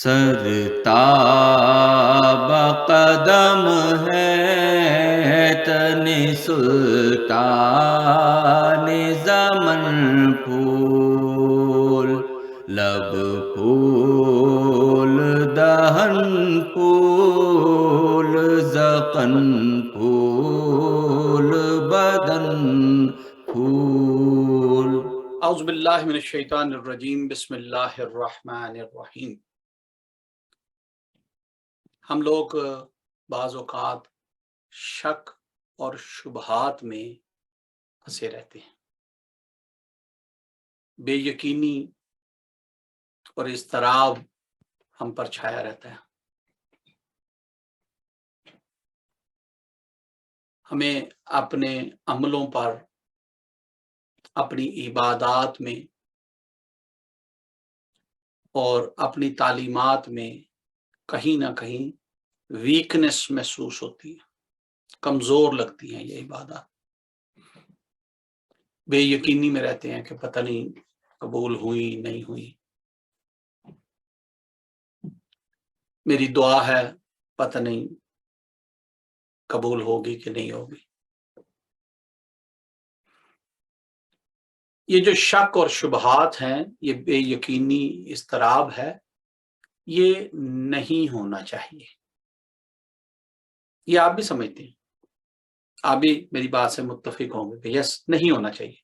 सरताब कदम है तन सुल्तान ज़मन फूल लब फूल दहन फूल ज़क़न फूल बदन फूल। औज़ु बिल्लाहि मिनश शैतानिर रजीम, बिस्मिल्लाहिर रहमानिर रहीम। हम लोग बाज़ औक़ात शक और शुबहात में फंसे रहते हैं। बेयकीनी और इज़्तिराब हम पर छाया रहता है। हमें अपने अमलों पर, अपनी इबादात में और अपनी तालीमात में कहीं ना कहीं वीकनेस महसूस होती है, कमज़ोर लगती हैं ये इबादत। बेयकीनी में रहते हैं कि पता नहीं कबूल हुई नहीं हुई, मेरी दुआ है पता नहीं कबूल होगी कि नहीं होगी। ये जो शक और शुबहात हैं, ये बेयकीनी इज़्तिराब है, ये नहीं होना चाहिए। ये आप भी समझते हैं, आप भी मेरी बात से मुत्तफिक होंगे कि यस, नहीं होना चाहिए।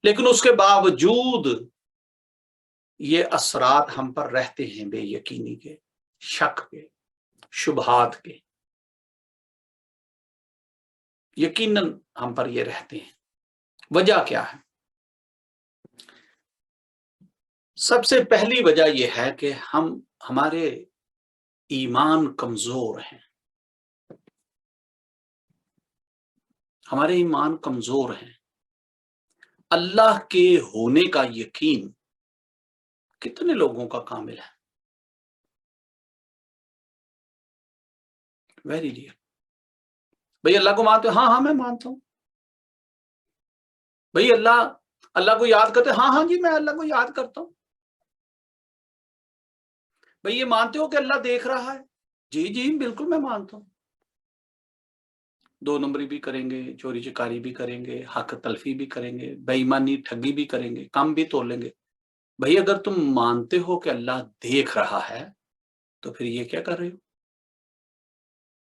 लेकिन उसके बावजूद ये असरात हम पर रहते हैं, बेयकीनी के, शक के, शुबहात के, यकीनन हम पर ये रहते हैं। वजह क्या है? सबसे पहली वजह यह है कि हमारे ईमान कमजोर हैं। हमारे ईमान कमजोर हैं। अल्लाह के होने का यकीन कितने लोगों का कामिल है? Very real. भाई अल्लाह को मानते हो? हाँ हाँ मैं मानता हूं। भाई अल्लाह को याद करते? हाँ हाँ जी मैं अल्लाह को याद करता हूं। भाई ये मानते हो कि अल्लाह देख रहा है? जी जी बिल्कुल मैं मानता हूं। दो नंबरी भी करेंगे, चोरी चकारी भी करेंगे, हक तलफी भी करेंगे, बेईमानी ठगी भी करेंगे, कम भी तोलेंगे। भाई अगर तुम मानते हो कि अल्लाह देख रहा है तो फिर ये क्या कर रहे हो?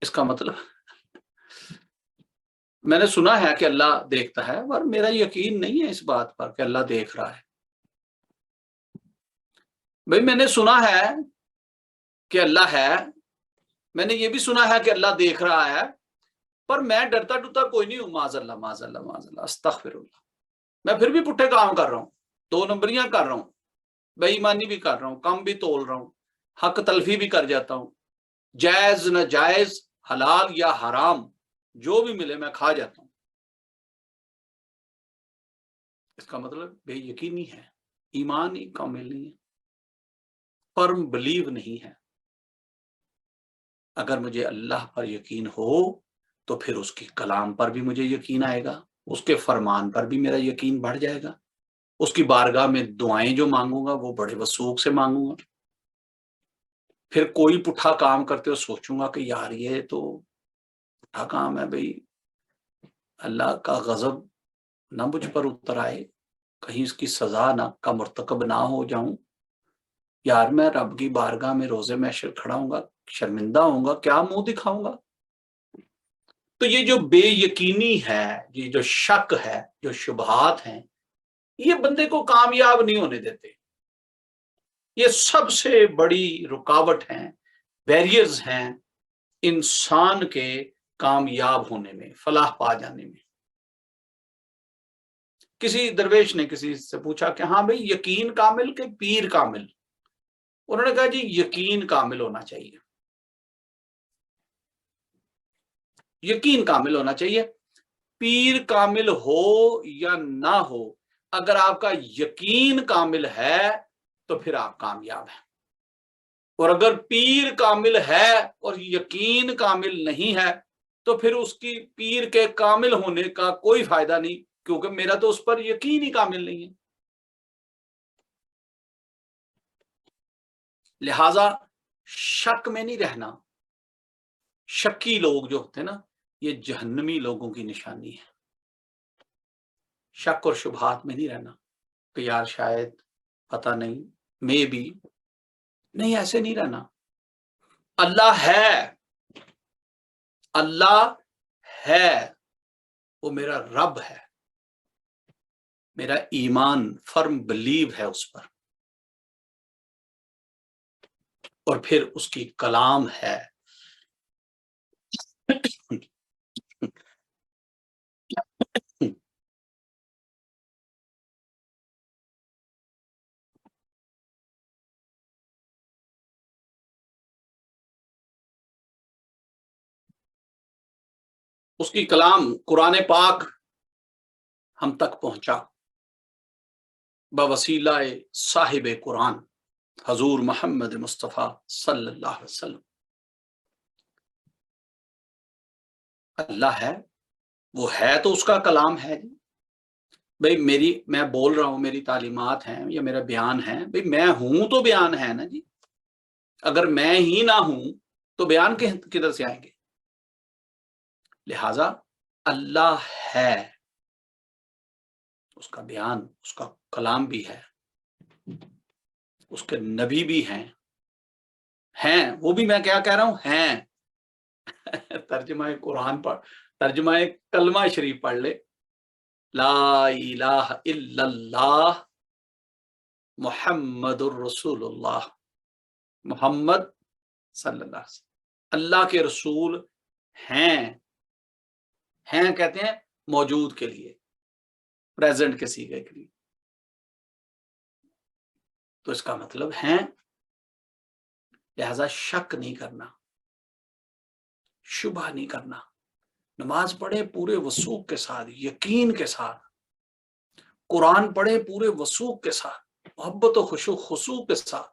इसका मतलब मैंने सुना है कि अल्लाह देखता है, पर मेरा यकीन नहीं है इस बात पर कि अल्लाह देख रहा है। भाई मैंने सुना है कि अल्लाह है, मैंने ये भी सुना है कि अल्लाह देख रहा है, पर मैं डरता डरता कोई नहीं हूं। माज़अल्लाह माज़अल्लाह माज़अल्लाह, अस्तगफिरुल्लाह। मैं फिर भी पुट्ठे काम कर रहा हूं, दो नंबरियां कर रहा हूं, बेईमानी भी कर रहा हूं, कम भी तोल रहा हूं, हक तलफी भी कर जाता हूं, जायज न जायज, हलाल या हराम, जो भी मिले मैं खा जाता हूं। इसका मतलब बेयकीनी है, ईमान ही कामिल नहीं है, फर्म बिलीव नहीं है। अगर मुझे अल्लाह पर यकीन हो तो फिर उसके कलाम पर भी मुझे यकीन आएगा, उसके फरमान पर भी मेरा यकीन बढ़ जाएगा, उसकी बारगाह में दुआएं जो मांगूंगा वो बड़े वसूख से मांगूंगा। फिर कोई पुट्ठा काम करते हो सोचूंगा कि यार ये तो पुट्ठा काम है, भाई अल्लाह का गजब ना मुझ पर उतर आए, कहीं इसकी सजा ना का मुर्तकब ना हो जाऊं। यार मैं रब की बारगाह में रोजे महशर खड़ा हूंगा, शर्मिंदा होऊंगा, क्या मुंह दिखाऊंगा? तो ये जो बेयकीनी है, ये जो शक है, जो शुबहात हैं, ये बंदे को कामयाब नहीं होने देते। ये सबसे बड़ी रुकावट हैं, बैरियर्स हैं इंसान के कामयाब होने में, फलाह पा जाने में। किसी दरवेश ने किसी से पूछा कि हाँ भाई यकीन कामिल के पीर कामिल? उन्होंने कहा जी यकीन कामिल होना चाहिए, यकीन कामिल होना चाहिए। पीर कामिल हो या ना हो, अगर आपका यकीन कामिल है तो फिर आप कामयाब हैं। और अगर पीर कामिल है और यकीन कामिल नहीं है तो फिर उसकी पीर के कामिल होने का कोई फायदा नहीं, क्योंकि मेरा तो उस पर यकीन ही कामिल नहीं है। लिहाजा शक में नहीं रहना। शक्की लोग जो होते हैं ना, ये जहन्नमी लोगों की निशानी है। शक और शुबहात में नहीं रहना कि यार शायद, पता नहीं, मे बी, नहीं, ऐसे नहीं रहना। अल्लाह है, अल्लाह है, वो मेरा रब है, मेरा ईमान फर्म बिलीव है उस पर, और फिर उसकी कलाम है। उसकी कलाम कुरान पाक हम तक पहुंचा बवसीला साहिब कुरान हजूर मोहम्मद मुस्तफ़ा सल्लल्लाहु अलैहि वसल्लम। अल्लाह है, वो है तो उसका कलाम है जी। भाई मैं बोल रहा हूं, मेरी तालीमात हैं या मेरा बयान है, भाई मैं हूं तो बयान है ना जी। अगर मैं ही ना हूं तो बयान किधर से आएंगे? लिहाजा अल्लाह है, उसका बयान, उसका कलाम भी है, उसके नबी भी हैं, वो भी मैं क्या कह रहा हूं, हैं। तर्जुमा कुरान पढ़, तर्जुमा कलमा शरीफ पढ़ ले, ला इलाहा इल्लल्लाह मुहम्मदुर रसूलुल्लाह, मोहम्मद सल्लल्लाहु अलैहि वसल्लम अल्लाह के रसूल हैं। हैं कहते हैं मौजूद के लिए, प्रेजेंट के सीगे के लिए। तो इसका मतलब है, लिहाजा शक नहीं करना, शुबह नहीं करना। नमाज पढ़े पूरे वसूख के साथ, यकीन के साथ, कुरान पढ़े पूरे वसूख के साथ, मोहब्बत और खुशू के साथ,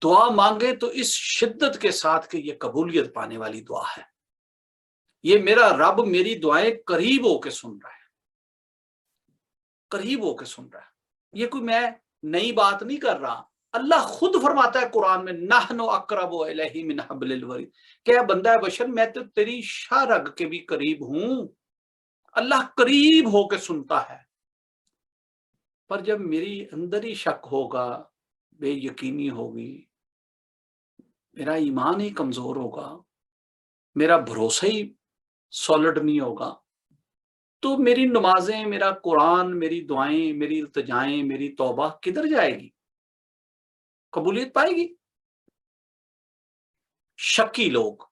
दुआ मांगे तो इस शिद्दत के साथ कि ये कबूलियत पाने वाली दुआ है, ये मेरा रब मेरी दुआएं करीब होके सुन रहा है, करीब होके सुन रहा है। ये कोई मैं नई बात नहीं कर रहा। अल्लाह खुद फरमाता है कुरान में, नहनु अक़रबु इलैहि मिन हब्लिल वरीद, क्या बंदा है बशर, मैं तो तेरी शारग के भी करीब हूं। अल्लाह करीब होके सुनता है। पर जब मेरी अंदर ही शक होगा, बेयकीनी होगी, मेरा ईमान ही कमजोर होगा, मेरा भरोसा ही सॉलिड नहीं होगा, तो मेरी नमाजें, मेरा कुरान, मेरी दुआएं, मेरी इल्तिजाएं, मेरी तौबा किधर जाएगी? कबूलियत पाएगी? शक्की लोग,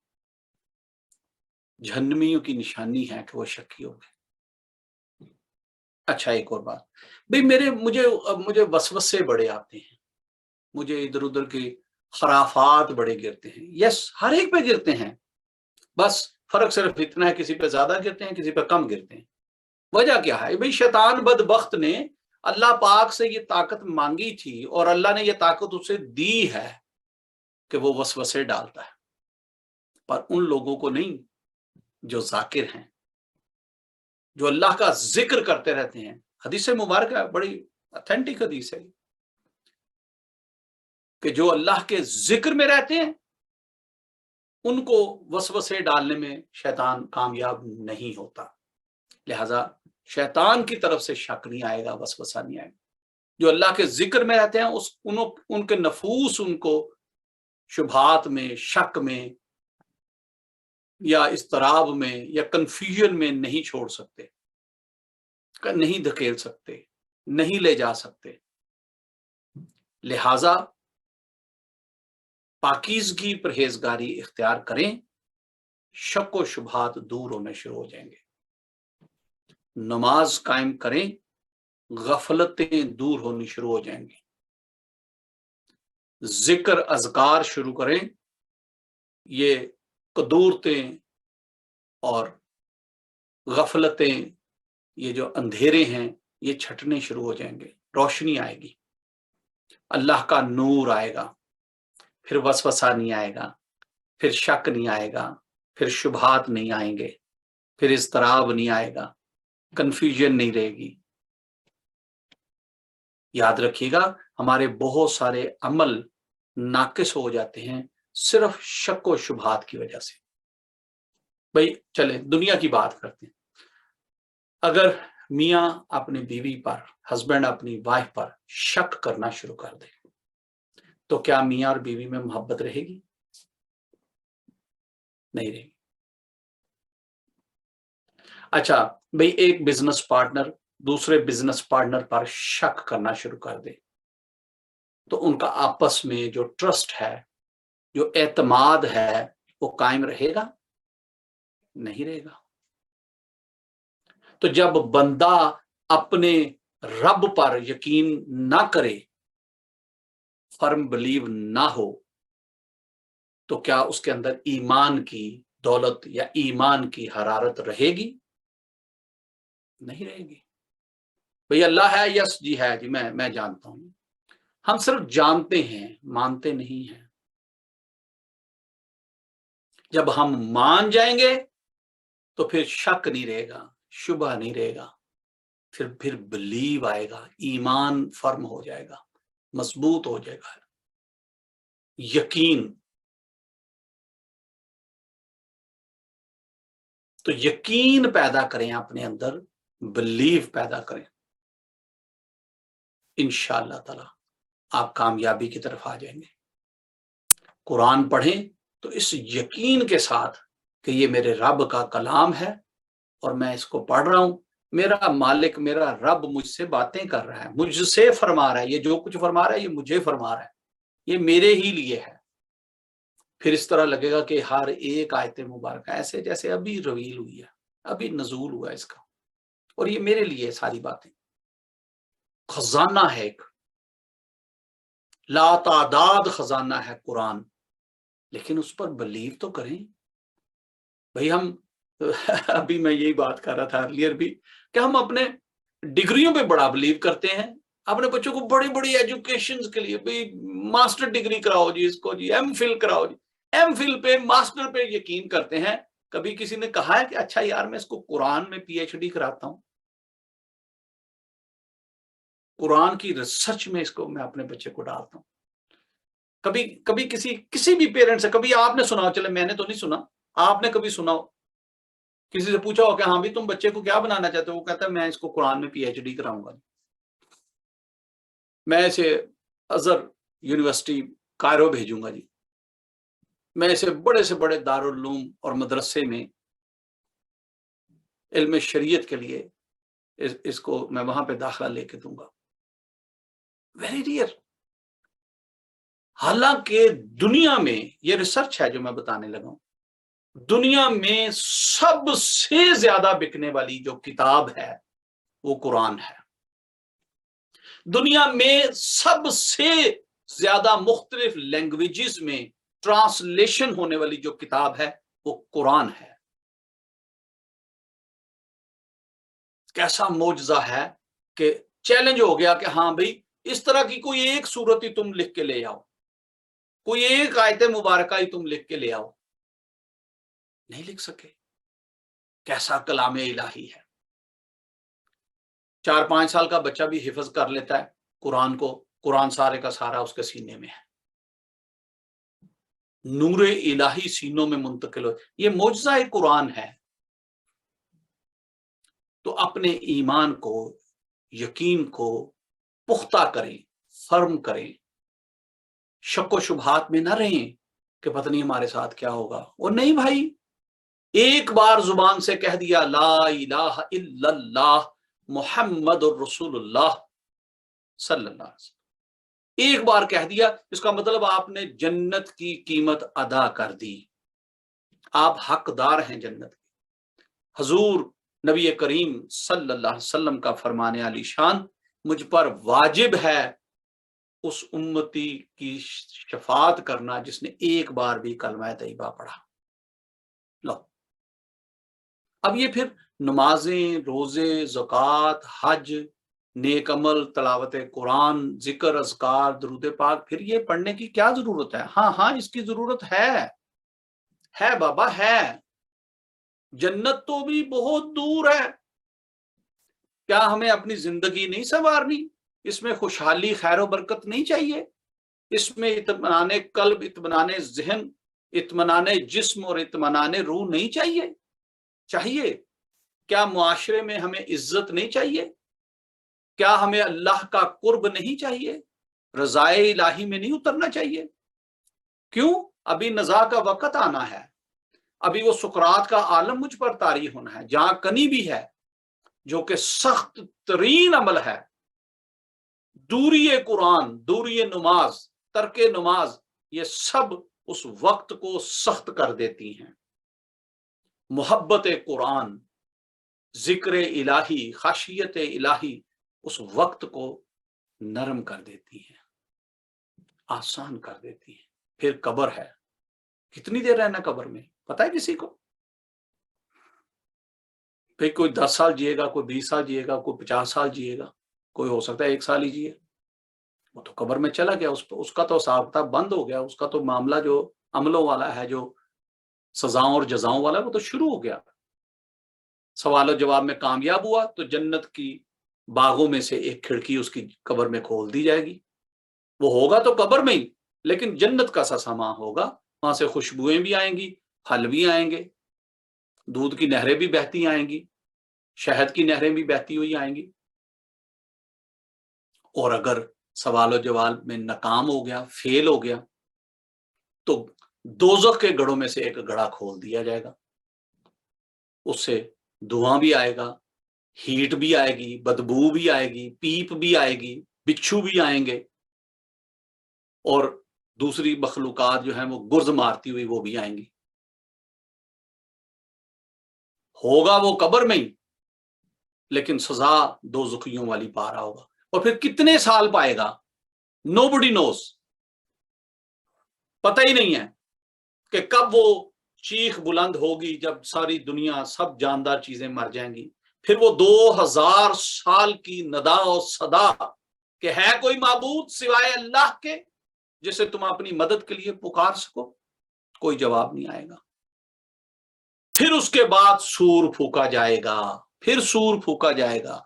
जहन्नमियों की निशानी है कि वो शक्की हो गए। अच्छा, एक और बात, भाई मुझे वसवसे बड़े आते हैं, मुझे इधर उधर के खराफात बड़े गिरते हैं। यस, हर एक पे गिरते हैं, बस फर्क सिर्फ इतना है, किसी पे ज्यादा गिरते हैं, किसी पे कम गिरते हैं। वजह क्या है? भाई शैतान बदबख्त ने अल्लाह पाक से ये ताकत मांगी थी और अल्लाह ने ये ताकत उसे दी है कि वो वसवसे डालता है, पर उन लोगों को नहीं जो जाकिर हैं, जो अल्लाह का जिक्र करते रहते हैं। हदीस मुबारक है, बड़ी ऑथेंटिक हदीस है कि जो अल्लाह के जिक्र में रहते हैं उनको वसवसे डालने में शैतान कामयाब नहीं होता। लिहाजा शैतान की तरफ से शक नहीं आएगा, वसवसा नहीं आएगा। जो अल्लाह के जिक्र में रहते हैं उनके नफूस उनको शुभात में, शक में या इस्तराब में या कंफ्यूजन में नहीं छोड़ सकते, नहीं धकेल सकते, नहीं ले जा सकते। लिहाजा पाकीज़गी, परहेजगारी इख्तियार करें, शक व शुभात दूर होने शुरू हो जाएंगे। नमाज कायम करें, गफलतें दूर होनी शुरू हो जाएंगी। जिक्र अज़कार शुरू करें, ये कदूरतें और गफलतें, ये जो अंधेरे हैं, ये छटने शुरू हो जाएंगे, रोशनी आएगी, अल्लाह का नूर आएगा, फिर वसवसा नहीं आएगा, फिर शक नहीं आएगा, फिर शुभात नहीं आएंगे, फिर इस्तराब नहीं आएगा, कंफ्यूजन नहीं रहेगी। याद रखिएगा, हमारे बहुत सारे अमल ناقص ہو جاتے ہیں صرف شک و شبہات کی وجہ سے۔ بھائی چلے دنیا کی بات کرتے ہیں، اگر میاں اپنی بیوی پر، ہسبینڈ اپنی وائف پر شک کرنا شروع کر دے تو کیا میاں اور بیوی میں محبت رہے گی؟ نہیں رہے گی۔ اچھا بھئی ایک بزنس پارٹنر دوسرے بزنس پارٹنر پر شک کرنا شروع کر دے تو ان کا آپس میں جو ٹرسٹ ہے، جو اعتماد ہے، وہ قائم رہے گا؟ نہیں رہے گا۔ تو جب بندہ اپنے رب پر یقین نہ کرے، فرم بلیو نہ ہو، تو کیا اس کے اندر ایمان کی دولت یا ایمان کی حرارت رہے گی؟ نہیں رہے گی۔ بھئی اللہ ہے، یس جی ہے جی، میں جانتا ہوں، ہم صرف جانتے ہیں، مانتے نہیں ہیں۔ جب ہم مان جائیں گے تو پھر شک نہیں رہے گا، شبہ نہیں رہے گا، پھر بلیو آئے گا، ایمان فرم ہو جائے گا، مضبوط ہو جائے گا، یقین۔ تو یقین پیدا کریں اپنے اندر، بلیو پیدا کریں، انشاءاللہ تعالی آپ کامیابی کی طرف آ جائیں گے۔ قرآن پڑھیں تو اس یقین کے ساتھ کہ یہ میرے رب کا کلام ہے اور میں اس کو پڑھ رہا ہوں، میرا مالک، میرا رب مجھ سے باتیں کر رہا ہے، مجھ سے فرما رہا ہے، یہ جو کچھ فرما رہا ہے یہ مجھے فرما رہا ہے، یہ میرے ہی لیے ہے۔ پھر اس طرح لگے گا کہ ہر ایک آیت مبارکہ ایسے جیسے ابھی رویل ہوئی ہے، ابھی نزول ہوا ہے اس کا، اور یہ میرے لیے ساری باتیں۔ خزانہ ہے ایک لا تعداد خزانہ ہے قرآن، لیکن اس پر بلیو تو کریں۔ بھئی ہم ابھی میں یہی بات کر رہا تھا ارلیئر بھی کہ ہم اپنے ڈگریوں پہ بڑا بلیو کرتے ہیں، اپنے بچوں کو بڑی بڑی ایجوکیشن کے لیے بھئی ماسٹر ڈگری کراؤ جی، اس کو جی ایم فل کراؤ جی، ایم فل پہ ماسٹر پہ یقین کرتے ہیں۔ کبھی کسی نے کہا ہے کہ اچھا یار میں اس کو قرآن میں پی ایچ ڈی کراتا ہوں، قرآن کی ریسرچ میں اس کو میں اپنے بچے کو ڈالتا ہوں؟ کبھی کسی بھی پیرنٹ سے کبھی آپ نے سنا ہو، چلے میں نے تو نہیں سنا، آپ نے کبھی سنا ہو، کسی سے پوچھا ہو کہ ہاں بھی تم بچے کو کیا بنانا چاہتے ہو، وہ کہتا ہے میں اس کو قرآن میں پی ایچ ڈی کراؤں گا، میں اسے ازہر یونیورسٹی کائرو بھیجوں گا جی، میں اسے بڑے سے بڑے دارالعلوم اور مدرسے میں علم شریعت کے لیے اس کو میں وہاں پہ داخلہ لے کے دوں گا۔ Very rare. حالانکہ دنیا میں یہ ریسرچ ہے جو میں بتانے لگا ہوں، دنیا میں سب سے زیادہ بکنے والی جو کتاب ہے وہ قرآن ہے۔ دنیا میں سب سے زیادہ مختلف لینگویجز میں ٹرانسلیشن ہونے والی جو کتاب ہے وہ قرآن ہے۔ کیسا معجزہ ہے کہ چیلنج ہو گیا کہ ہاں بھئی اس طرح کی کوئی ایک صورت ہی تم لکھ کے لے آؤ، کوئی ایک آیت مبارکہ ہی تم لکھ کے لے آؤ، نہیں لکھ سکے۔ کیسا کلام الہی ہے۔ 4-5 سال کا بچہ بھی حفظ کر لیتا ہے قرآن کو، قرآن سارے کا سارا اس کے سینے میں ہے، نور الہی سینوں میں منتقل ہو، یہ معجزہ قرآن ہے۔ تو اپنے ایمان کو، یقین کو پختہ کریں، فرم کریں، شک و شبہات میں نہ رہیں کہ پتہ نہیں ہمارے ساتھ کیا ہوگا۔ اور نہیں بھائی، ایک بار زبان سے کہہ دیا لا الہ الا اللہ محمد الرسول اللہ صلی اللہ علیہ وسلم، ایک بار کہہ دیا، اس کا مطلب آپ نے جنت کی قیمت ادا کر دی، آپ حقدار ہیں جنت کے۔ حضور نبی کریم صلی اللہ علیہ وسلم کا فرمان علی شان، مجھ پر واجب ہے اس امتی کی شفاعت کرنا جس نے ایک بار بھی کلمہ طیبہ پڑھا۔ لو، اب یہ پھر نمازیں، روزے، زکوٰۃ، حج، نیک عمل، تلاوت قرآن، ذکر، اذکار، درود پاک، پھر یہ پڑھنے کی کیا ضرورت ہے؟ ہاں اس کی ضرورت ہے بابا، ہے۔ جنت تو بھی بہت دور ہے۔ کیا ہمیں اپنی زندگی نہیں سنوارنی؟ اس میں خوشحالی، خیر و برکت نہیں چاہیے؟ اس میں اطمینان قلب، اطمینان ذہن، اطمینان جسم اور اطمینان روح نہیں چاہیے؟ کیا معاشرے میں ہمیں عزت نہیں چاہیے؟ کیا ہمیں اللہ کا قرب نہیں چاہیے؟ رضائے الہی میں نہیں اترنا چاہیے؟ کیوں؟ ابھی نزاع کا وقت آنا ہے، ابھی وہ سقراط کا عالم مجھ پر طاری ہونا ہے، جہاں کنی بھی ہے جو کہ سخت ترین عمل ہے، دوری قرآن، دوری نماز، ترک نماز، یہ سب اس وقت کو سخت کر دیتی ہیں۔ محبت قرآن، ذکر الہی، خشیت الہی اس وقت کو نرم کر دیتی ہیں، آسان کر دیتی ہیں۔ پھر قبر ہے، کتنی دیر رہنا قبر میں پتہ ہے کسی کو؟ پھر کوئی 10 سال جیے گا، کوئی 20 سال جیے گا، کوئی 50 سال جیے گا، کوئی ہو سکتا ہے 1 سال ہی جیے۔ وہ تو قبر میں چلا گیا، اس کا تو حساب کتاب بند ہو گیا، اس کا تو معاملہ جو عملوں والا ہے، جو سزاؤں اور جزاؤں والا ہے، وہ تو شروع ہو گیا۔ سوال و جواب میں کامیاب ہوا تو جنت کی باغوں میں سے ایک کھڑکی اس کی قبر میں کھول دی جائے گی۔ وہ ہوگا تو قبر میں ہی، لیکن جنت کا سا سما ہوگا، وہاں سے خوشبوئیں بھی آئیں گی، پھل بھی آئیں گے، دودھ کی نہریں بھی بہتی آئیں گی، شہد کی نہریں بھی بہتی ہوئی آئیں گی۔ اور اگر سوال و جواب میں ناکام ہو گیا، فیل ہو گیا، تو دوزخ کے گڑھوں میں سے ایک گڑھا کھول دیا جائے گا، اس سے دھواں بھی آئے گا، ہیٹ بھی آئے گی، بدبو بھی آئے گی، پیپ بھی آئے گی، بچھو بھی آئیں گے، اور دوسری مخلوقات جو ہیں وہ گرز مارتی ہوئی وہ بھی آئیں گی۔ ہوگا وہ قبر میں ہی، لیکن سزا دوزخیوں والی پا رہا ہوگا۔ اور پھر کتنے سال پائے گا؟ نوبڈی نوز، پتہ ہی نہیں ہے کہ کب وہ چیخ بلند ہوگی، جب ساری دنیا، سب جاندار چیزیں مر جائیں گی۔ پھر وہ 2000 سال کی ندا و صدا کہ ہے کوئی معبود سوائے اللہ کے جسے تم اپنی مدد کے لیے پکار سکو، کوئی جواب نہیں آئے گا۔ پھر اس کے بعد سور پھونکا جائے گا، پھر سور پھونکا جائے گا،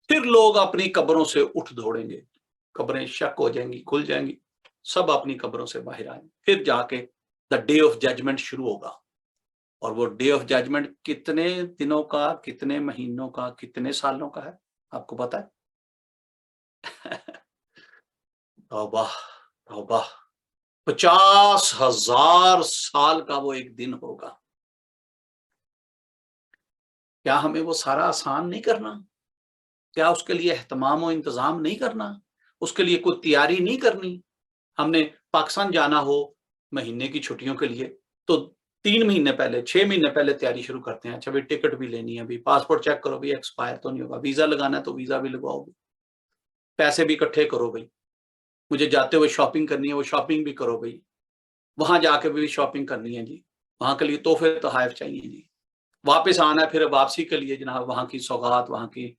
پھر لوگ اپنی قبروں سے اٹھ دوڑیں گے، قبریں شک ہو جائیں گی، کھل جائیں گی، سب اپنی قبروں سے باہر آئیں گے۔ پھر جا کے دا ڈے آف ججمنٹ شروع ہوگا، اور وہ ڈے آف ججمنٹ کتنے دنوں کا، کتنے مہینوں کا، کتنے سالوں کا ہے آپ کو پتا ہے؟ توبہ توبہ، 50,000 سال کا وہ ایک دن ہوگا۔ کیا ہمیں وہ سارا آسان نہیں کرنا؟ کیا اس کے لیے اہتمام و انتظام نہیں کرنا؟ اس کے لیے کوئی تیاری نہیں کرنی؟ ہم نے پاکستان جانا ہو مہینے کی چھٹیوں کے لیے تو 3 مہینے پہلے، 6 مہینے پہلے تیاری شروع کرتے ہیں۔ اچھا بھائی ٹکٹ بھی لینی ہے، ابھی پاسپورٹ چیک کرو، بھی ایکسپائر تو نہیں ہوگا، ویزا لگانا ہے تو ویزا بھی لگواؤ، بھی پیسے بھی اکٹھے کرو، بھائی مجھے جاتے ہوئے شاپنگ کرنی ہے، وہ شاپنگ بھی کرو، بھائی وہاں جا کے بھی شاپنگ کرنی ہے جی، وہاں کے لیے تحفے تحائف چاہیے جی، واپس آنا ہے پھر واپسی کے لیے جناب وہاں کی سوغات، وہاں کی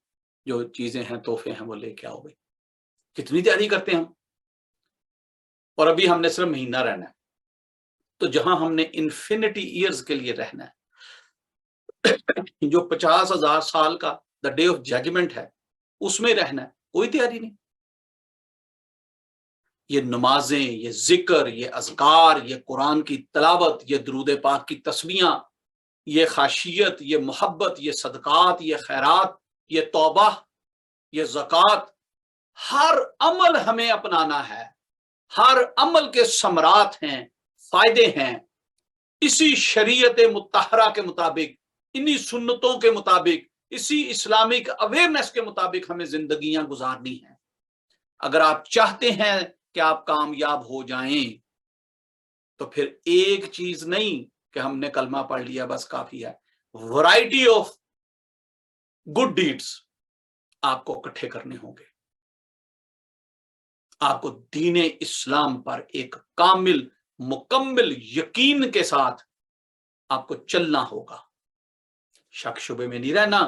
جو چیزیں ہیں، تحفے ہیں، وہ لے کے آؤ۔ بھائی کتنی تیاری کرتے ہیں ہم، اور ابھی ہم نے صرف مہینہ رہنا ہے۔ تو جہاں ہم نے انفینٹی ایئرز کے لیے رہنا ہے، جو 50,000 سال کا دا ڈے آف ججمنٹ ہے، اس میں رہنا ہے، کوئی تیاری نہیں۔ یہ نمازیں، یہ ذکر، یہ اذکار، یہ قرآن کی تلاوت، یہ درود پاک کی تسبیحاں، یہ خشیت، یہ محبت، یہ صدقات، یہ خیرات، یہ توبہ، یہ زکوٰۃ، ہر عمل ہمیں اپنانا ہے۔ ہر عمل کے ثمرات ہیں، فائدے ہیں، اسی شریعت مطہرہ کے مطابق، انہی سنتوں کے مطابق، اسی اسلامک اویئرنیس کے مطابق ہمیں زندگیاں گزارنی ہیں۔ اگر آپ چاہتے ہیں کہ آپ کامیاب ہو جائیں تو پھر ایک چیز نہیں کہ ہم نے کلمہ پڑھ لیا بس کافی ہے، ورائٹی آف گڈ ڈیڈز آپ کو اکٹھے کرنے ہوں گے۔ آپ کو دین اسلام پر ایک کامل مکمل یقین کے ساتھ آپ کو چلنا ہوگا، شک شبے میں نہیں رہنا۔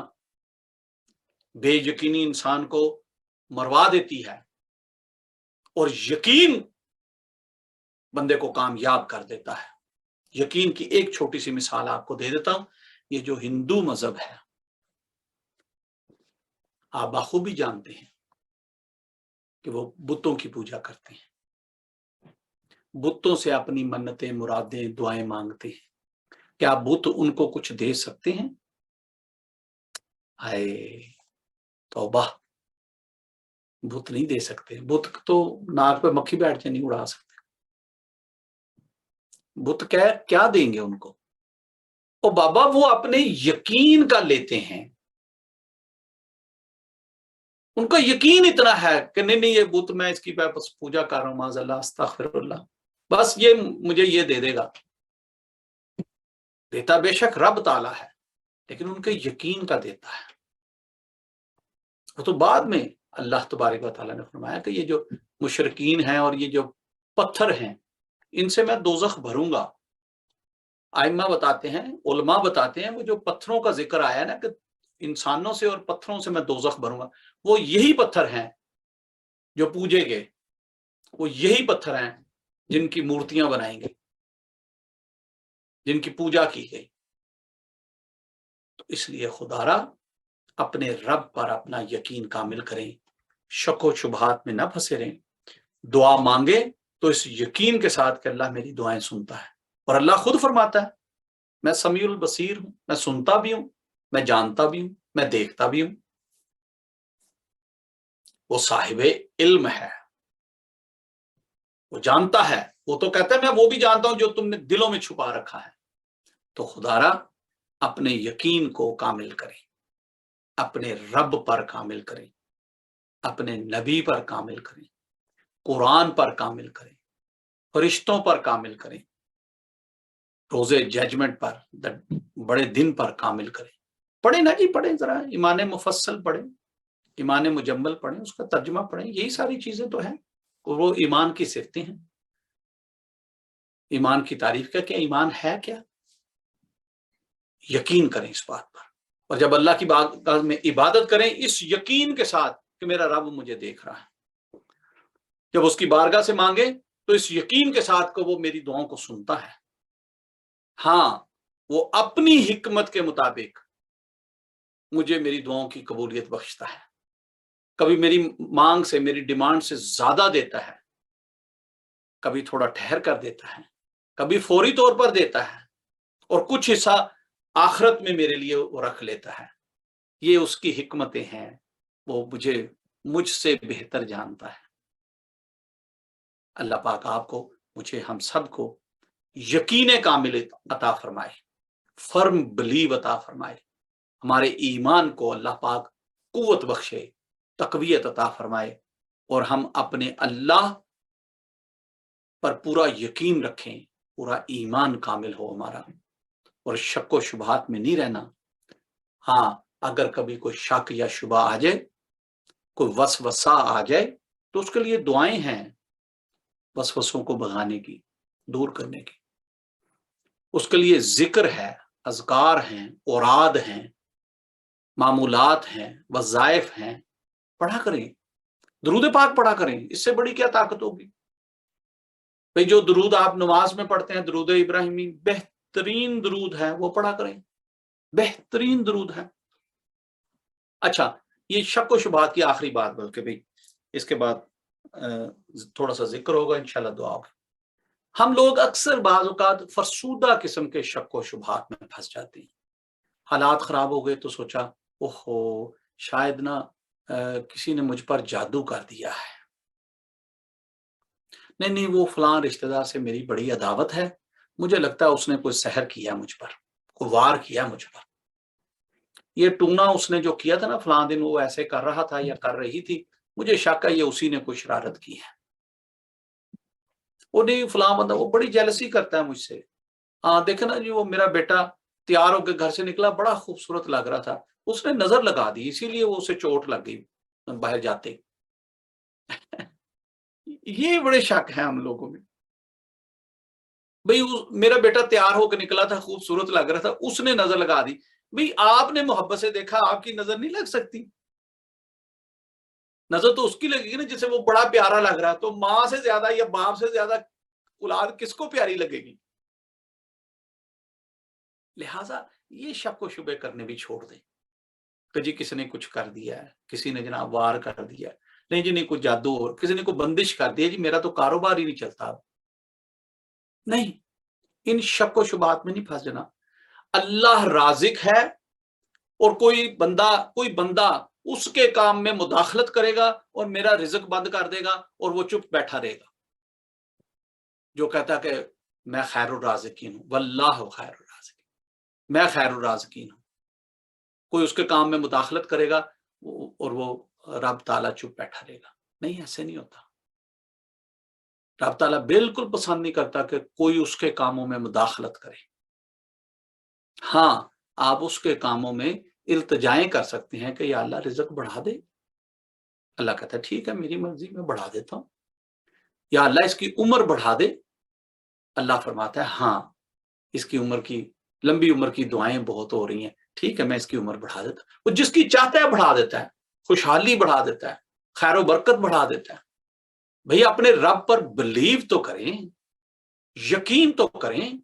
بے یقینی انسان کو مروا دیتی ہے، اور یقین بندے کو کامیاب کر دیتا ہے۔ یقین کی ایک چھوٹی سی مثال آپ کو دے دیتا ہوں۔ یہ جو ہندو مذہب ہے، آپ بخوبی جانتے ہیں کہ وہ بتوں کی پوجا کرتے ہیں، बुतों से अपनी मन्नतें, मुरादें, दुआएं मांगते हैं, क्या बुत उनको कुछ दे सकते हैं? हाय तौबा, बुत नहीं दे सकते। बुत तो नाक पे मक्खी बैठ जाए नहीं उड़ा सकते। बुत क्या क्या देंगे उनको? ओ बाबा, वो अपने यकीन का लेते हैं। उनका यकीन इतना है कि नहीं नहीं, ये बुत मैं इसकी बस पूजा कर रहा हूं, माज़अल्लाह, अस्तगफिरुल्लाह, बस ये मुझे ये दे देगा। देता बेशक रब ताला है, लेकिन उनके यकीन का देता है। वो तो बाद में अल्लाह तबारक व तआला ने फरमाया कि ये जो मुशरिकीन हैं और ये जो पत्थर हैं, इनसे मैं दोज़ख भरूंगा। आइम्मा बताते हैं, उलमा बताते हैं, वो जो पत्थरों का जिक्र आया ना कि इंसानों से और पत्थरों से मैं दोज़ख भरूंगा, वो यही पत्थर हैं जो पूजे गए, वो यही पत्थर हैं जिनकी मूर्तियां बनाई गई, जिनकी पूजा की गई। तो इसलिए खुदारा अपने रब पर अपना यकीन कामिल करें, शक व शुबहात में न फंसे रहें। दुआ मांगे तो इस यकीन के साथ कि अल्लाह मेरी दुआएं सुनता है, और अल्लाह खुद फरमाता है मैं समीउल बसीर हूं, मैं सुनता भी हूं, मैं जानता भी हूं, मैं देखता भी हूं। वो साहिबे इल्म है, वो जानता है। वो तो कहता है मैं वो भी जानता हूं जो तुमने दिलों में छुपा रखा है। तो खुदारा अपने यकीन को कामिल करें, अपने रब पर कामिल करें, अपने नबी पर कामिल करें, कुरान पर कामिल करें, फरिश्तों पर कामिल करें, रोजे जजमेंट पर, बड़े दिन पर कामिल करें। पढ़े ना जी, पढ़े, जरा ईमान मुफस्सल पढ़े, ईमान मुजम्मल पढ़े, उसका तर्जुमा पढ़े। यही सारी चीजें तो हैं, वो ईमान की सिफतें हैं। ईमान की तारीफ क्या, क्या ईमान है क्या? यकीन करें इस बात पर, और जब अल्लाह की बात में इबादत करें इस यकीन के साथ कि मेरा रब मुझे देख रहा है। जब उसकी बारगाह से मांगे तो इस यकीन के साथ कि वो मेरी दुआओं को सुनता है। हाँ, वो अपनी हिकमत के मुताबिक मुझे मेरी दुआओं की कबूलियत बख्शता है। कभी मेरी मांग से, मेरी डिमांड से ज्यादा देता है, कभी थोड़ा ठहर कर देता है, कभी फौरी तौर पर देता है, और कुछ हिस्सा आखिरत में मेरे लिए वो रख लेता है। ये उसकी हिकमतें हैं, वो मुझसे बेहतर जानता है। अल्लाह पाक आपको, मुझे, हम सबको यकीन कामिल अता फरमाए, फर्म बिलीव अता फरमाए। हमारे ईमान को अल्लाह पाक कुव्वत बख्शे, तकवीयत अता फरमाए, और हम अपने अल्लाह पर पूरा यकीन रखें, पूरा ईमान कामिल हो हमारा, और शक व शुबहात में नहीं रहना। हाँ, अगर कभी कोई शक या शुबा आ जाए, कोई वसवसा आ जाए, तो उसके लिए दुआएं हैं वसवसों को भगाने की, दूर करने की। उसके लिए जिक्र है, अज़कार हैं, औराद हैं, मामूलात हैं, वज़ाइफ हैं, पढ़ा करें। दुरूद पाक पढ़ा करें, इससे बड़ी क्या ताकत होगी? भाई जो दुरूद आप नमाज में पढ़ते हैं, दुरूद इब्राहिमी, बेहतरीन दुरूद है, वो पढ़ा करें, बेहतरीन दुरूद है। अच्छा, ये शक व शुबहात की आखिरी बात, बल्कि भाई इसके बाद थोड़ा सा जिक्र होगा इंशाल्लाह, दुआ होगी। हम लोग अक्सर बाज़ औक़ात फरसूदा किस्म के शक व शुबहात में फंस जाते हैं। हालात खराब हो गए तो सोचा, ओहो, शायद ना किसी ने मुझ पर जादू कर दिया है। नहीं नहीं, वो फलां रिश्तेदार से मेरी बड़ी अदावत है, मुझे लगता है उसने कोई सहर किया मुझ पर, कोई वार किया मुझ पर। ये टूना उसने जो किया था ना फलां दिन, वो ऐसे कर रहा था या कर रही थी, मुझे शक है ये उसी ने कोई शरारत की है। वो नहीं, फलां बंदा वो बड़ी जेलसी करता है मुझसे। हाँ, देखे ना जी, वो मेरा बेटा तैयार होकर घर से निकला, बड़ा खूबसूरत लग रहा था, उसने नजर लगा दी, इसीलिए वो उसे चोट लग गई बाहर जाते। ये बड़े शक है हम लोगों में। भाई मेरा बेटा तैयार होकर निकला था, खूबसूरत लग रहा था, उसने नजर लगा दी। भाई आपने मोहब्बत से देखा, आपकी नजर नहीं लग सकती? नजर तो उसकी लगेगी ना जिसे वो बड़ा प्यारा लग रहा है। तो माँ से ज्यादा या बाप से ज्यादा औलाद किसको प्यारी लगेगी? लिहाजा ये शक व शुबे करने भी छोड़ दें कि जी किसी ने कुछ कर दिया है, किसी ने जनाब वार कर दिया, नहीं जी नहीं, कोई जादू, और किसी ने कोई बंदिश कर दी है, जी मेरा तो कारोबार ही नहीं चलता। नहीं, इन शक व शुबात में नहीं फंस जाना। अल्लाह राज़िक है और कोई बंदा उसके काम में मुदाखलत करेगा और मेरा रिज़्क बंद कर देगा और वो चुप बैठा रहेगा। जो कहता है कि मैं खैरुर राज़िकीन हूँ, वल्लाहु खैरुर राज़िकीन, मैं खैरुर राज़िकीन हूँ। कोई उसके काम में मुदाखलत करेगा और वो रब ताला चुप बैठा रहेगा। नहीं, ऐसे नहीं होता। रब ताला बिल्कुल पसंद नहीं करता कि कोई उसके कामों में मुदाखलत करे। हाँ, आप उसके कामों में इल्तिजाएं कर सकते हैं कि या अल्लाह रिज़्क बढ़ा दे। अल्लाह कहता है ठीक है, मेरी मर्जी, मैं बढ़ा देता हूँ। या अल्लाह इसकी उम्र बढ़ा दे। अल्लाह फरमाता है हाँ, इसकी उम्र की, लंबी उम्र की दुआएं बहुत हो रही हैं, ठीक है, मैं इसकी उम्र बढ़ा देता हूँ। वो जिसकी चाहता है बढ़ा देता है, खुशहाली बढ़ा देता है, खैर व बरकत बढ़ा देता है। भैया अपने रब पर बिलीव तो करें, यकीन तो करें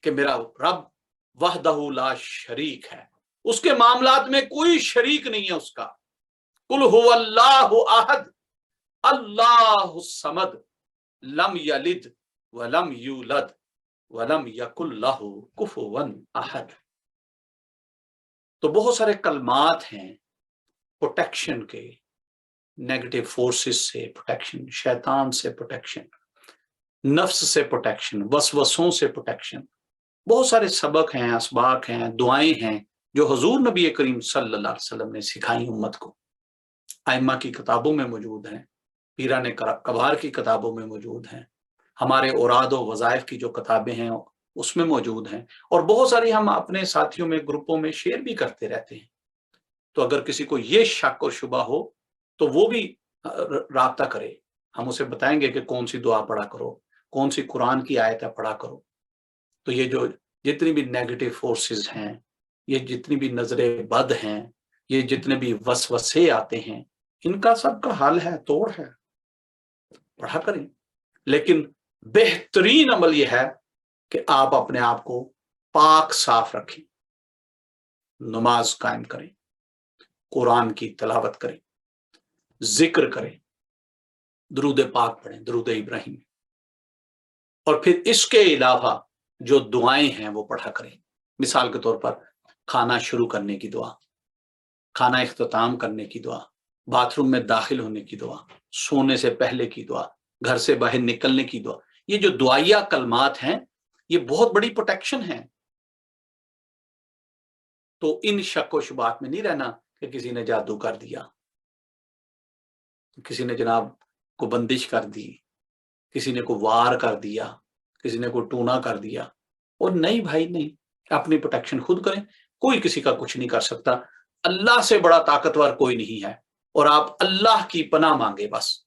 कि मेरा रब वहदहू ला शरीक है, उसके मामलात में कोई शरीक नहीं है उसका। कुल हुवल्लाहु अहद अल्लाहु समद लम यलिद वलम यूलद वलम यकुल लहू कुफुवन अहद। तो बहुत सारे कलमात हैं प्रोटेक्शन के, नेगेटिव फोर्सेस से प्रोटेक्शन, शैतान से प्रोटेक्शन, नफ्स से प्रोटेक्शन, वसवसों से प्रोटेक्शन। बहुत सारे सबक हैं, असबाक हैं, दुआएं हैं जो हुजूर नबी करीम सल्लल्लाहु अलैहि वसल्लम ने सिखाई उम्मत को। आइम्मा की किताबों में मौजूद हैं, पीरान कबार की किताबों में मौजूद हैं, हमारे औराद व वज़ाइफ की जो किताबें हैं उसमें मौजूद हैं, और बहुत सारी हम अपने साथियों में, ग्रुपों में शेयर भी करते रहते हैं। तो अगर किसी को ये शक और शुबा हो तो वो भी राब्ता करे, हम उसे बताएंगे कि कौन सी दुआ पढ़ा करो, कौन सी कुरान की आयत है पढ़ा करो। तो ये जो जितनी भी नेगेटिव फोर्सेस हैं, ये जितनी भी नजरें बद हैं, ये जितने भी वसवसे आते हैं, इनका सबका हल है, तोड़ है, पढ़ा करें। लेकिन बेहतरीन अमल यह है कि आप अपने आप को पाक साफ रखें, नमाज कायम करें, कुरान की तिलावत करें, जिक्र करें, दुरूद पाक पढ़ें, दुरूद इब्राहिम, और फिर इसके अलावा जो दुआएं हैं वो पढ़ा करें। मिसाल के तौर पर खाना शुरू करने की दुआ, खाना इख्तिताम करने की दुआ, बाथरूम में दाखिल होने की दुआ, सोने से पहले की दुआ, घर से बाहर निकलने की दुआ। ये जो दुआया कलमात हैं ये बहुत बड़ी प्रोटेक्शन है। तो इन शक व शुबात में नहीं रहना कि किसी ने जादू कर दिया, किसी ने जनाब को बंदिश कर दी, किसी ने को वार कर दिया, किसी ने को टूना कर दिया। और नहीं भाई नहीं, अपनी प्रोटेक्शन खुद करें, कोई किसी का कुछ नहीं कर सकता। अल्लाह से बड़ा ताकतवर कोई नहीं है, और आप अल्लाह की पनाह मांगे बस,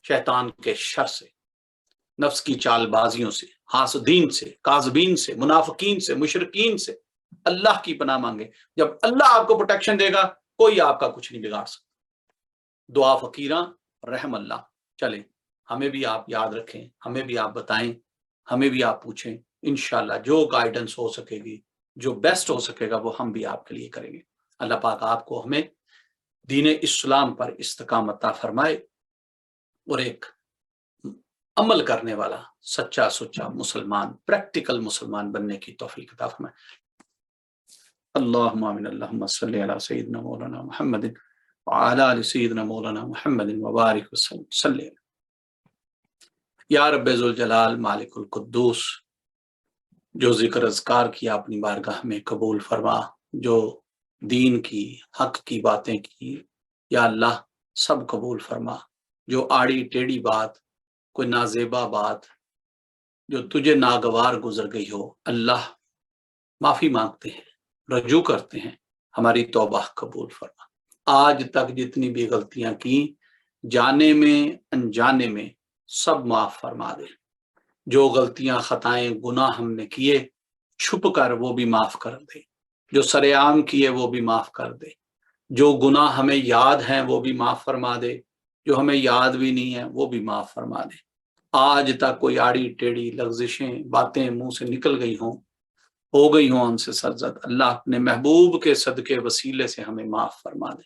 शैतान के शर से, नफ्स की चालबाजियों से, हासदीन से, काज़बीन से, मुनाफिकीन से, मुशरिकीन से अल्लाह की पनाह मांगे। जब अल्लाह आपको प्रोटेक्शन देगा कोई आपका कुछ नहीं बिगाड़ सकता। दुआ फकीरा रहम अल्लाह। चले, हमें भी आप याद रखें, हमें भी आप बताएं, हमें भी आप पूछें। इंशाल्लाह जो गाइडेंस हो सकेगी, जो बेस्ट हो सकेगा वो हम भी आपके लिए करेंगे। अल्लाह पाक आपको हमें दीन इस्लाम पर इस्तकामत अता फरमाए और एक अमल करने वाला सच्चा सुच्चा मुसलमान, प्रैक्टिकल मुसलमान बनने की तौफीक अता फरमाए। अल्लाहुम्मा आमीन। अल्लाहुम्मा सल्ली अला सय्यिदिना मौलाना मुहम्मदिन व अला आलि सय्यिदिना मौलाना मुहम्मदिन व बारिक वसल्लम। या रब्बे ज़ुल जलाल मालिकुल कुद्दूस, जो जिक्र अज़कार किया अपनी बारगाह में कबूल फरमा, जो दीन की, हक की बातें की, या अल्लाह सब कबूल फरमा। जो आड़ी टेढ़ी बात, कोई नाजेबा बात जो तुझे नागवार गुजर गई हो, अल्लाह माफी मांगते हैं, रजू करते हैं, हमारी तौबा कबूल फरमा। आज तक जितनी भी गलतियां की, जाने में अनजाने में, सब माफ फरमा दे। जो गलतियां खताएं गुनाह हमने किए छुप कर वो भी माफ कर दे, जो सरेआम किए वो भी माफ कर दे, जो गुनाह हमें याद हैं वो भी माफ फरमा दे, जो हमें याद भी नहीं है वो भी माफ फरमा दे। आज तक कोई आड़ी टेढ़ी लफ्ज़िशें, बातें मुंह से निकल गई हों, हो गई हों हमसे सरजद, अल्लाह अपने महबूब के सदके वसीले से हमें माफ फरमा दे।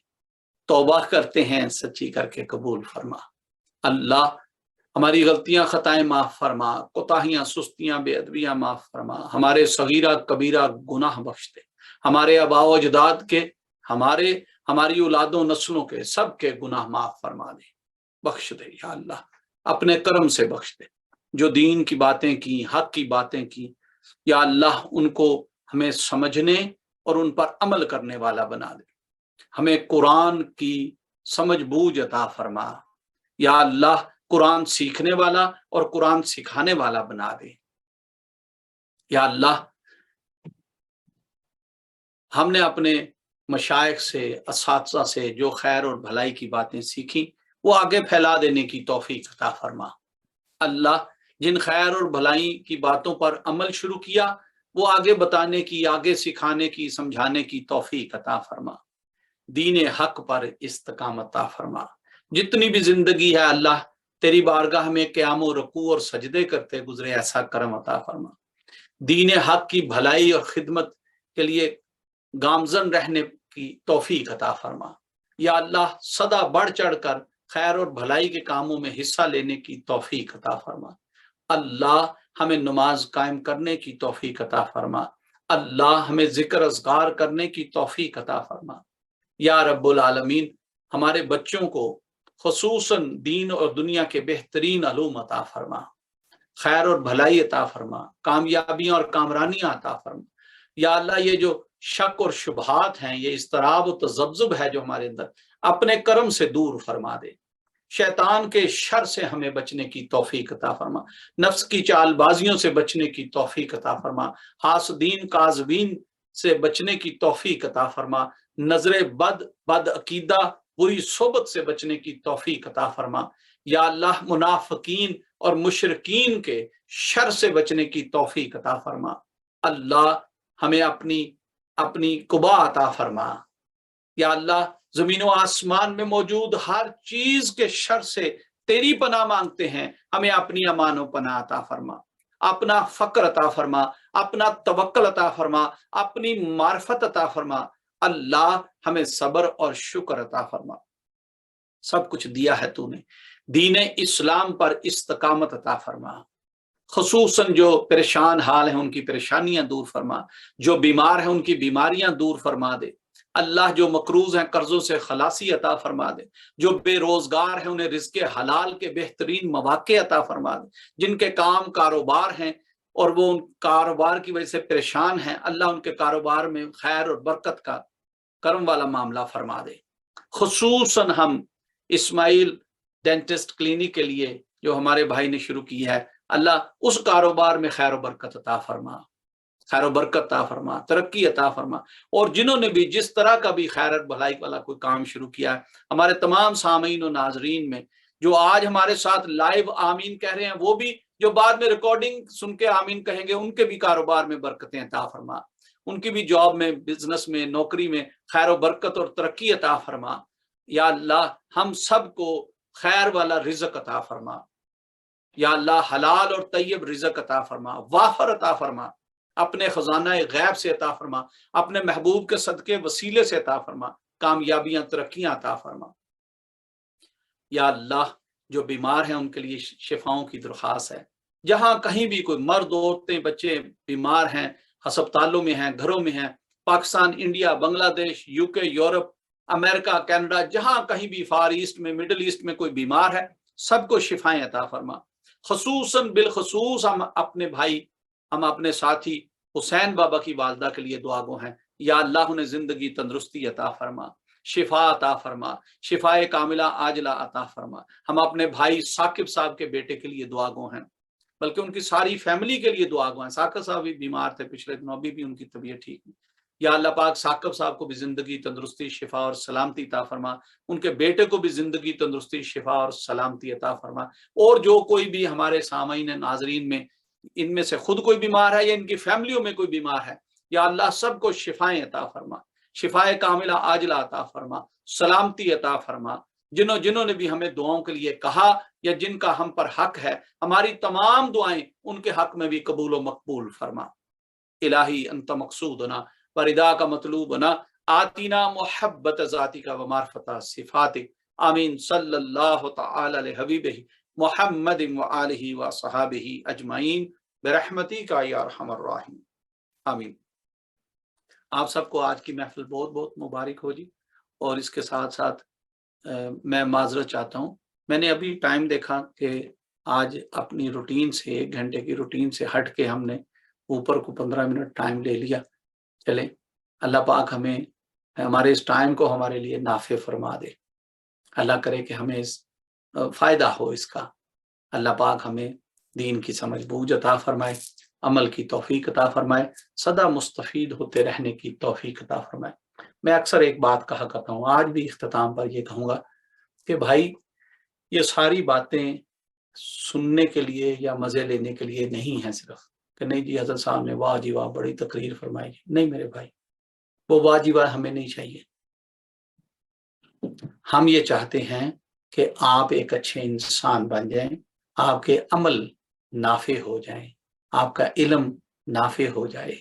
तौबा करते हैं, सच्ची करके कबूल फरमा। अल्लाह ہماری غلطیاں خطائیں معاف فرما، کوتاہیاں سستیاں بے ادبیاں معاف فرما، ہمارے صغیرہ کبیرہ گناہ بخش دے، ہمارے آباء و اجداد کے، ہماری اولادوں نسلوں کے سب کے گناہ معاف فرما دے، بخش دے یا اللہ، اپنے کرم سے بخش دے۔ جو دین کی باتیں کی، حق کی باتیں کی، یا اللہ ان کو ہمیں سمجھنے اور ان پر عمل کرنے والا بنا دے، ہمیں قرآن کی سمجھ بوجھ عطا فرما، یا اللہ قرآن سیکھنے والا اور قرآن سکھانے والا بنا دے۔ یا اللہ ہم نے اپنے مشائخ سے، اساتذہ سے جو خیر اور بھلائی کی باتیں سیکھی وہ آگے پھیلا دینے کی توفیق عطا فرما۔ اللہ جن خیر اور بھلائی کی باتوں پر عمل شروع کیا وہ آگے بتانے کی، آگے سکھانے کی، سمجھانے کی توفیق عطا فرما۔ دین حق پر استقامت عطا فرما۔ جتنی بھی زندگی ہے اللہ تیری بارگاہ میں قیام و رکوع اور سجدے کرتے گزرے، ایسا کرم عطا فرما۔ دین حق کی بھلائی اور خدمت کے لیے گامزن رہنے کی توفیق عطا فرما۔ یا اللہ سدا بڑھ چڑھ کر خیر اور بھلائی کے کاموں میں حصہ لینے کی توفیق عطا فرما۔ اللہ ہمیں نماز قائم کرنے کی توفیق عطا فرما۔ اللہ ہمیں ذکر اذکار کرنے کی توفیق عطا فرما۔ یا رب العالمین ہمارے بچوں کو خصوصاً دین اور دنیا کے بہترین علوم عطا فرما، خیر اور بھلائی عطا فرما، کامیابیاں اور کامرانیاں عطا فرما۔ یا اللہ یہ جو شک اور شبہات ہیں، یہ اضطراب و تذبذب ہے جو ہمارے اندر، اپنے کرم سے دور فرما دے۔ شیطان کے شر سے ہمیں بچنے کی توفیق عطا فرما، نفس کی چال بازیوں سے بچنے کی توفیق عطا فرما، حاسدین کاذبین سے بچنے کی توفیق عطا فرما، نظر بد عقیدہ بری صحبت سے بچنے کی توفیق عطا فرما۔ یا اللہ منافقین اور مشرکین کے شر سے بچنے کی توفیق عطا فرما۔ اللہ ہمیں اپنی قبا عطا فرما۔ یا اللہ زمین و آسمان میں موجود ہر چیز کے شر سے تیری پناہ مانگتے ہیں، ہمیں اپنی امان و پناہ عطا فرما، اپنا فقر عطا فرما، اپنا توکل عطا فرما، اپنی معرفت عطا فرما۔ اللہ ہمیں صبر اور شکر عطا فرما۔ سب کچھ دیا ہے تو نے، دین اسلام پر استقامت عطا فرما۔ خصوصاً جو پریشان حال ہیں ان کی پریشانیاں دور فرما، جو بیمار ہیں ان کی بیماریاں دور فرما دے۔ اللہ جو مقروض ہیں قرضوں سے خلاصی عطا فرما دے، جو بے روزگار ہیں انہیں رزق حلال کے بہترین مواقع عطا فرما دے، جن کے کاروبار ہیں اور وہ ان کاروبار کی وجہ سے پریشان ہیں، اللہ ان کے کاروبار میں خیر اور برکت کا کرم والا معاملہ فرما دے۔ خصوصاً ہم اسماعیل ڈینٹسٹ کلینک کے لیے جو ہمارے بھائی نے شروع کی ہے، اللہ اس کاروبار میں خیر و برکت عطا فرما، خیر و برکت عطا فرما، ترقی عطا فرما۔ اور جنہوں نے بھی جس طرح کا بھی خیرت بھلائی والا کوئی کام شروع کیا ہے، ہمارے تمام سامعین و ناظرین میں جو آج ہمارے ساتھ لائیو آمین کہہ رہے ہیں، وہ بھی جو بعد میں ریکارڈنگ سن کے آمین کہیں گے، ان کے بھی کاروبار میں برکتیں عطا فرما، ان کی بھی جاب میں، بزنس میں، نوکری میں خیر و برکت اور ترقی عطا فرما۔ یا اللہ ہم سب کو خیر والا رزق عطا فرما۔ یا اللہ حلال اور طیب رزق عطا فرما، وافر عطا فرما، اپنے خزانہ غیب سے عطا فرما، اپنے محبوب کے صدقے وسیلے سے عطا فرما، کامیابیاں ترقیاں عطا فرما۔ یا اللہ جو بیمار ہیں ان کے لیے شفاؤں کی درخواست ہے، جہاں کہیں بھی کوئی مرد عورتیں بچے بیمار ہیں، ہسپتالوں میں ہیں، گھروں میں ہیں، پاکستان، انڈیا، بنگلہ دیش، UK، یورپ، امریکہ، کینیڈا، جہاں کہیں بھی فار ایسٹ میں، مڈل ایسٹ میں کوئی بیمار ہے، سب کو شفائیں عطا فرما۔ خصوصاً بالخصوص ہم اپنے بھائی، ہم اپنے ساتھی حسین بابا کی والدہ کے لیے دعا گو ہیں، یا اللہ انہیں زندگی تندرستی عطا فرما، شفا عطا فرما، شفائے کاملہ عاجلہ عطا فرما۔ ہم اپنے بھائی ثاقب صاحب کے بیٹے کے لیے دعا گو ہیں، بلکہ ان کی ساری فیملی کے لیے دعا گو ہیں۔ ثاقب صاحب بھی بیمار تھے پچھلے دنوں، ابھی بھی ان کی طبیعت ٹھیک نہیں۔ یا اللہ پاک ثاقب صاحب کو بھی زندگی تندرستی شفا اور سلامتی عطا فرما، ان کے بیٹے کو بھی زندگی تندرستی شفا اور سلامتی عطا فرما۔ اور جو کوئی بھی ہمارے سامعین ناظرین میں ان میں سے خود کوئی بیمار ہے یا ان کی فیملیوں میں کوئی بیمار ہے، یا اللہ سب کو شفائیں عطا فرما، شفائے کاملہ عاجلہ عطا فرما، سلامتی عطا فرما۔ جنہوں نے بھی ہمیں دعاؤں کے لیے کہا یا جن کا ہم پر حق ہے، ہماری تمام دعائیں ان کے حق میں بھی قبول و مقبول فرما۔ الہی انت مقصودنا وردا کا مطلوبنا، آتینا محبت ذاتی کا و معرفت صفاتک، آمین۔ صلی اللہ تعالی علی حبیبہ मुहम्मद व आलिहि व सहाबिहि अजमाइन बिरहमतिका या अरहमर राहिमीन। आमीन। आप सबको आज की महफिल बहुत बहुत मुबारक हो जी। और इसके साथ साथ मैं माजरत चाहता हूँ, मैंने अभी टाइम देखा कि आज अपनी रूटीन से 1 घंटे की रूटीन से हट के हमने ऊपर को 15 मिनट टाइम ले लिया। चले, अल्लाह पाक हमें हमारे इस टाइम को हमारे लिए नाफे फरमा दे। अल्लाह करे कि हमें इस फ़ायदा हो इसका। अल्लाह पाक हमें दीन की समझ बूझ अता फरमाए, अमल की तौफीक अता फरमाए, सदा मुस्तफीद होते रहने की तौफीक अता फरमाए। मैं अक्सर एक बात कहा करता हूँ, आज भी इख्तिताम पर ये कहूँगा कि भाई ये सारी बातें सुनने के लिए या मज़े लेने के लिए नहीं है सिर्फ कि नहीं जी हज़रत साहब ने वाह जी वाह बड़ी तकरीर फरमाई। नहीं मेरे भाई, वो वाह जी वाह हमें नहीं चाहिए। हम ये चाहते हैं कि आप एक अच्छे इंसान बन जाएं, आपके अमल नाफे हो जाएं, आपका इल्म नाफे हो जाए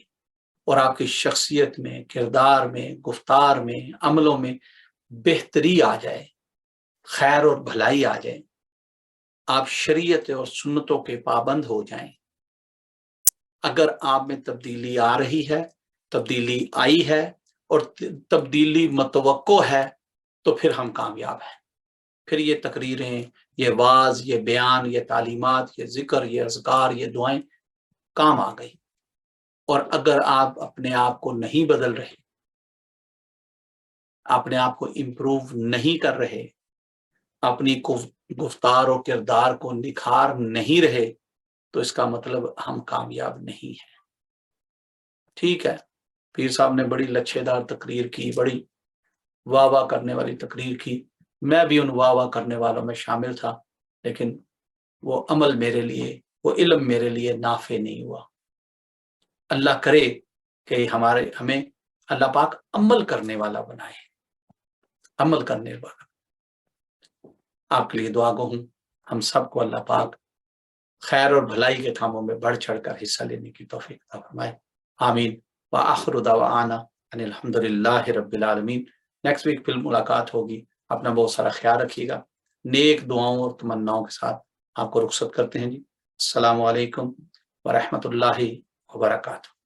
और आपकी शख्सियत में, किरदार में, गुफ्तार में, अमलों में बेहतरी आ जाए, खैर और भलाई आ जाए, आप शरीयत और सुन्नतों के पाबंद हो जाएं। अगर आप में तब्दीली आ रही है, तब्दीली आई है और तब्दीली मतवक्को है तो फिर हम कामयाब हैं। फिर ये तकरीरें, ये वाज, ये बयान, ये तालीमात, ये जिक्र, ये अज़कार, ये दुआएं काम आ गई। और अगर आप अपने आप को नहीं बदल रहे, अपने आप को इम्प्रूव नहीं कर रहे, अपनी गुफ्तार और किरदार को निखार नहीं रहे, तो इसका मतलब हम कामयाब नहीं हैं। ठीक है, पीर साहब ने बड़ी लच्छेदार तकरीर की, बड़ी वाह वाह करने वाली तकरीर की। मैं भी उन वाह वाह करने वालों में शामिल था, लेकिन वो अमल मेरे लिए, वो इल्म मेरे लिए नाफे नहीं हुआ। अल्लाह करे कि हमें अल्लाह पाक अमल करने वाला बनाए, अमल करने वाला। आपके लिए दुआ गो हूँ, हम सबको अल्लाह पाक खैर और भलाई के कामों में बढ़ चढ़कर हिस्सा लेने की तौफीक अता फरमाए। आमीन। व आखिरु दअवाना अनिल हम्दुलिल्लाहि रब्बिल आलमीन। नेक्स्ट वीक फिर मुलाकात होगी। अपना बहुत सारा ख्याल रखिएगा। नेक दुआओं और तमन्नाओं के साथ आपको रुखसत करते हैं जी। अस्सलामु अलैकुम व रहमतुल्लाहि व बरकातहू।